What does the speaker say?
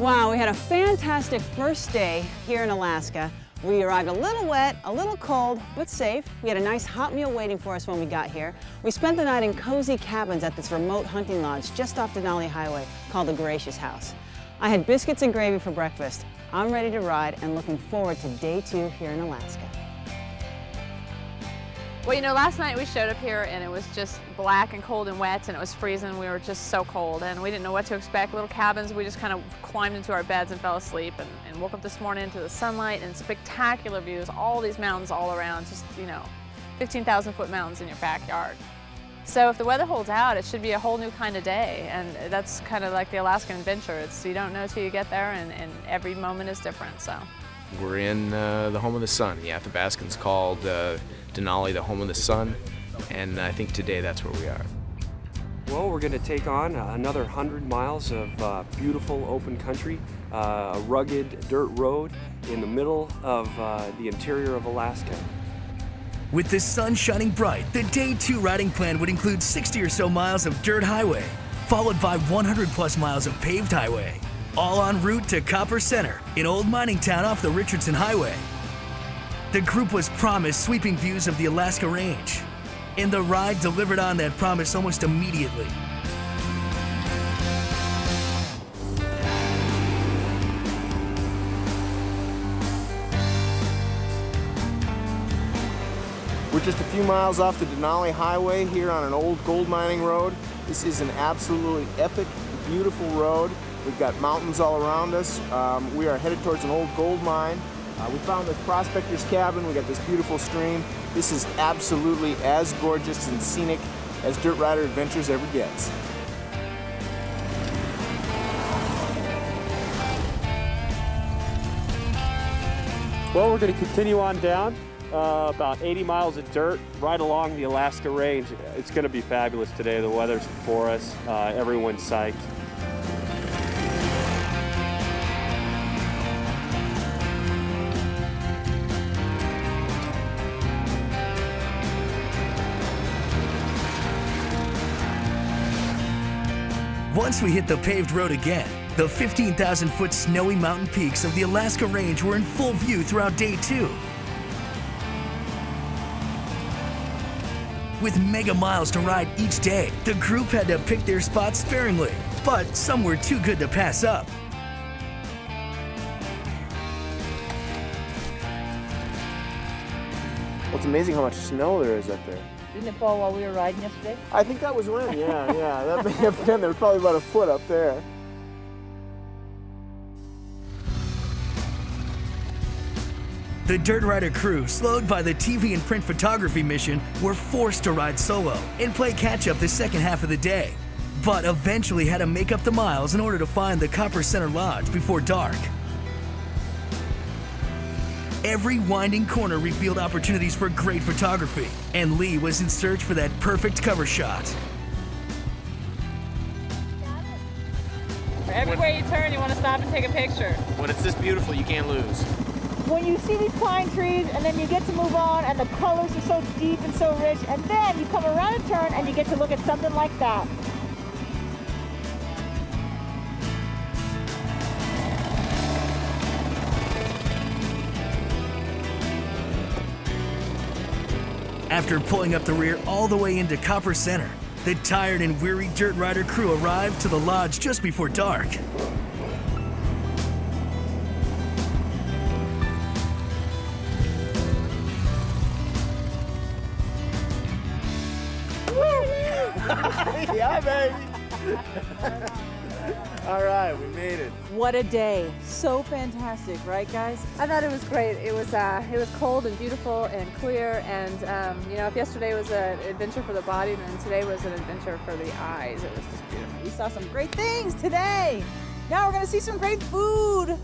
Wow, we had a fantastic first day here in Alaska. We arrived a little wet, a little cold, but safe. We had a nice hot meal waiting for us when we got here. We spent the night in cozy cabins at this remote hunting lodge just off Denali Highway called the Gracious House. I had biscuits and gravy for breakfast. I'm ready to ride and looking forward to day 2 here in Alaska. Well, you know, last night we showed up here and it was just black and cold and wet and it was freezing. We were just so cold and we didn't know what to expect. Little cabins, we just kind of climbed into our beds and fell asleep and woke up this morning to the sunlight and spectacular views, all these mountains all around, just, you know, 15,000-foot mountains in your backyard. So if the weather holds out, it should be a whole new kind of day, and that's kind of like the Alaskan adventure. It's, you don't know till you get there, and every moment is different, so. We're in the home of the sun. The Athabascans called Denali the home of the sun, and I think today that's where we are. Well, we're going to take on another 100 miles of beautiful open country, a rugged dirt road in the middle of the interior of Alaska. With the sun shining bright, the day 2 riding plan would include 60 or so miles of dirt highway, followed by 100+ miles of paved highway, all en route to Copper Center, an old mining town off the Richardson Highway. The group was promised sweeping views of the Alaska Range, and the ride delivered on that promise almost immediately. We're just a few miles off the Denali Highway here on an old gold mining road. This is an absolutely epic, beautiful road. We've got mountains all around us. We are headed towards an old gold mine. We found this prospector's cabin. We got this beautiful stream. This is absolutely as gorgeous and scenic as Dirtrider Adventures ever gets. Well, we're going to continue on down about 80 miles of dirt right along the Alaska Range. It's going to be fabulous today. The weather's for us. Everyone's psyched. Once we hit the paved road again, the 15,000-foot snowy mountain peaks of the Alaska Range were in full view throughout day 2. With mega miles to ride each day, the group had to pick their spots sparingly, but some were too good to pass up. Well, it's amazing how much snow there is up there. Didn't it fall while we were riding yesterday? I think that was when, yeah. That may have been, there was probably about a foot up there. The Dirtrider crew, slowed by the TV and print photography mission, were forced to ride solo and play catch-up the second half of the day, but eventually had to make up the miles in order to find the Copper Center Lodge before dark. Every winding corner revealed opportunities for great photography, and Lee was in search for that perfect cover shot. Everywhere you turn, you want to stop and take a picture. When it's this beautiful, you can't lose. When you see these pine trees and then you get to move on and the colors are so deep and so rich, and then you come around a turn and you get to look at something like that. After pulling up the rear all the way into Copper Center, the tired and weary Dirtrider crew arrived to the lodge just before dark. Yeah, baby. All right, we made it. What a day. So fantastic, right guys? I thought it was great. It was cold and beautiful and clear, and you know, if yesterday was an adventure for the body, then today was an adventure for the eyes. It was just beautiful. We saw some great things today. Now we're gonna see some great food.